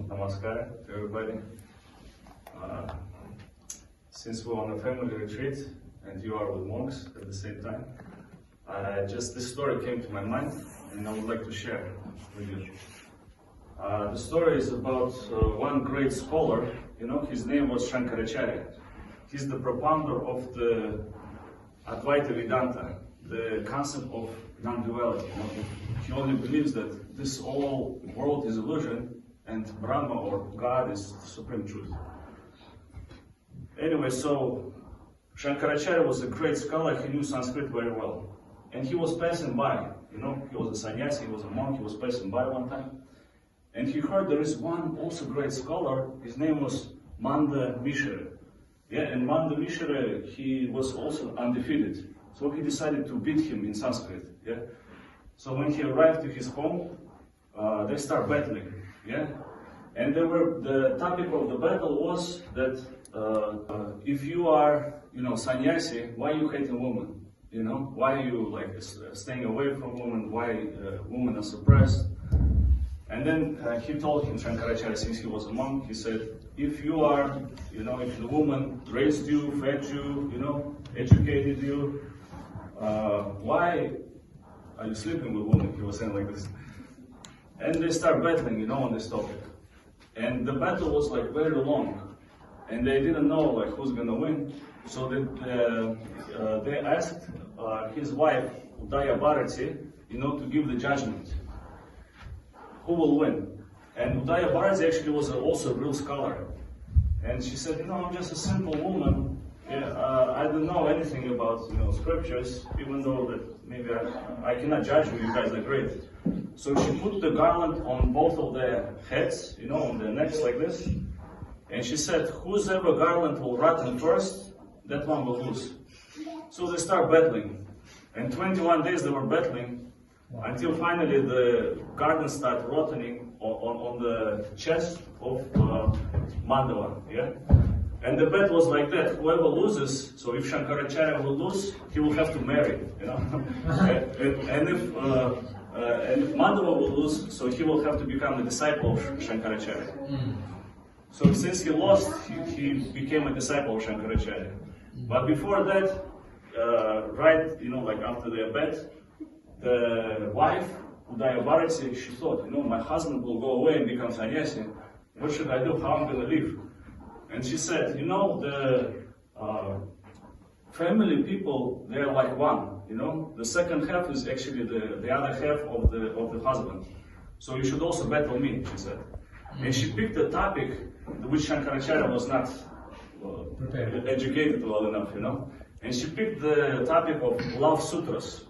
Namaskar to everybody. Since we're on a family retreat and you are with monks at the same time, this story came to my mind and I would like to share it with you. The story is about one great scholar, his name was Shankaracharya. He's the propounder of the Advaita Vedanta, the concept of non-duality. He only believes that this whole world is illusion and Brahma or God is the supreme truth. Anyway, so Shankaracharya was a great scholar. He knew Sanskrit very well. And he was passing by, he was a sannyasi, he was a monk, he was passing by one time. And he heard there is one also great scholar, his name was Mandana Mishra. Yeah, and Mandana Mishra, he was also undefeated. So he decided to beat him in Sanskrit. Yeah. So when he arrived to his home, they start battling. Yeah. And the topic of the battle was that if you are, sannyasi, why are you hating women? Why are you staying away from women? Why women are suppressed? And then he told him, Shankaracharya, since he was a monk, he said, if you are, if the woman raised you, fed you, educated you, why are you sleeping with women? He was saying like this. And they start battling, on this topic. And the battle was very long. And they didn't know who's gonna win. So they asked his wife, Ubhaya Bharati, to give the judgment. Who will win? And Ubhaya Bharati actually was also a real scholar. And she said, I'm just a simple woman. Yeah, I don't know anything about scriptures, even though that maybe I cannot judge you guys are great. So she put the garland on both of their heads, on their necks like this. And she said, whoever garland will rotten first, that one will lose. So they start battling. And 21 days they were battling until finally the garland started rotting on the chest of Mandava. Yeah? And the bet was like that, whoever loses, so if Shankaracharya will lose, he will have to marry, and if Mandava will lose, so he will have to become a disciple of Shankaracharya. So since he lost, he became a disciple of Shankaracharya. But before that, after their bet, the wife, Ubhaya Bharati, she thought, my husband will go away and become sannyasi. What should I do? How am I going to live? And she said, the family people, they're like one, The second half is actually the other half of the husband. So you should also battle me, she said. And she picked a topic which Shankaracharya was not educated well enough, And she picked the topic of love sutras.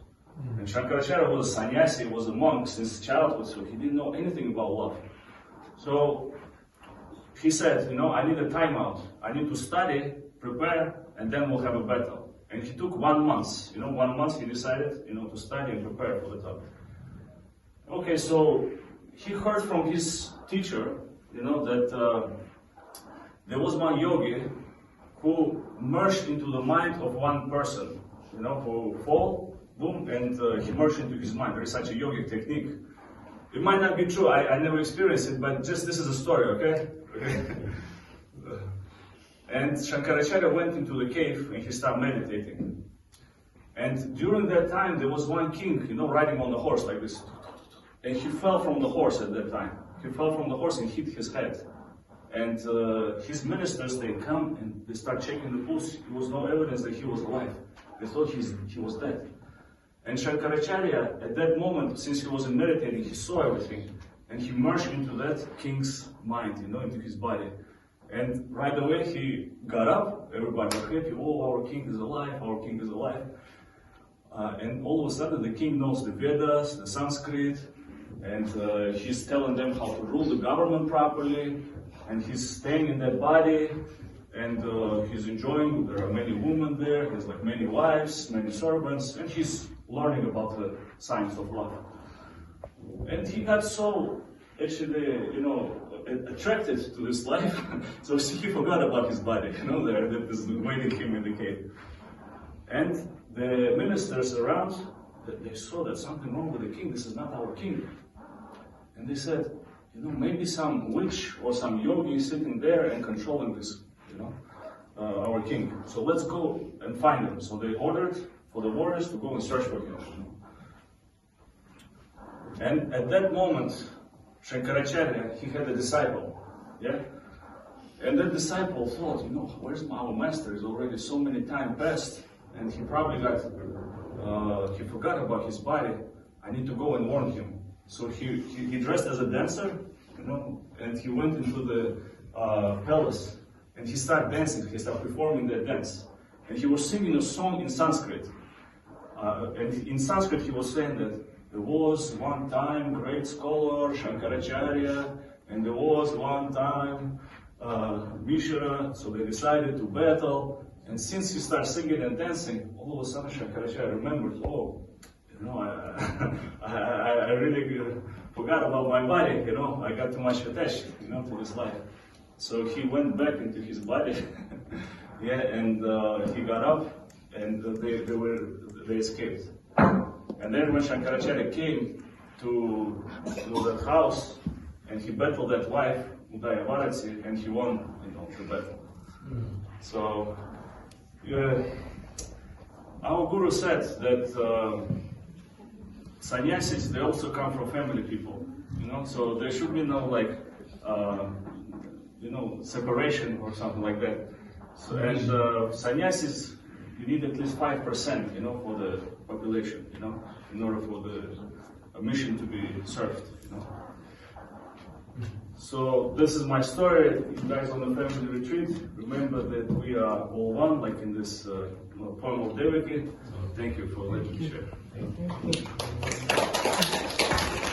And Shankaracharya was a sannyasi, was a monk since childhood, so he didn't know anything about love. So he said, I need a timeout. I need to study, prepare, and then we'll have a battle. And he took 1 month. 1 month he decided, to study and prepare for the topic. Okay, so he heard from his teacher, that there was one yogi who merged into the mind of one person, who fall, boom, and he merged into his mind. There is such a yogic technique. It might not be true, I never experienced it, but just this is a story, okay? And Shankaracharya went into the cave and he started meditating. And during that time, there was one king, riding on the horse like this. And he fell from the horse at that time. He fell from the horse and hit his head. And his ministers, they come and they start checking the pulse. There was no evidence that he was alive. They thought he was dead. And Shankaracharya, at that moment, since he wasn't meditating, he saw everything. And he merged into that king's mind, into his body. And right away he got up, everybody was happy, oh, our king is alive, our king is alive. And all of a sudden the king knows the Vedas, the Sanskrit, and he's telling them how to rule the government properly, and he's staying in that body, and he's enjoying, there are many women there, there's many wives, many servants, and he's learning about the science of love. And he got so, actually, attracted to this life, so he forgot about his body, that is waiting him in the cave. And the ministers around, they saw that something wrong with the king, this is not our king. And they said, maybe some witch or some yogi is sitting there and controlling this, our king. So let's go and find him. So they ordered for the warriors to go and search for him. And at that moment, Shankaracharya, he had a disciple, yeah? And that disciple thought, where's our master? He's already so many times passed, and he probably he forgot about his body. I need to go and warn him. So he dressed as a dancer, and he went into the palace, and he started dancing. He started performing that dance, and he was singing a song in Sanskrit. And in Sanskrit, he was saying that there was one time great scholar Shankaracharya, and there was one time Mishra. So they decided to battle. And since he started singing and dancing, all of a sudden Shankaracharya remembered, I really forgot about my body, I got too much attached, to this life. So he went back into his body, and he got up, and they escaped. And then when Shankaracharya came to that house, and he battled that wife, Ubhaya Bharati, and he won, the battle. So, our guru said that sannyasis, they also come from family people, so there should be no separation or something like that. So, and sannyasis, you need at least 5%, for the population, in order for the mission to be served, So this is my story. You guys on the family retreat, remember that we are all one, like in this poem of Devaki. Thank you for letting me share. Thank you.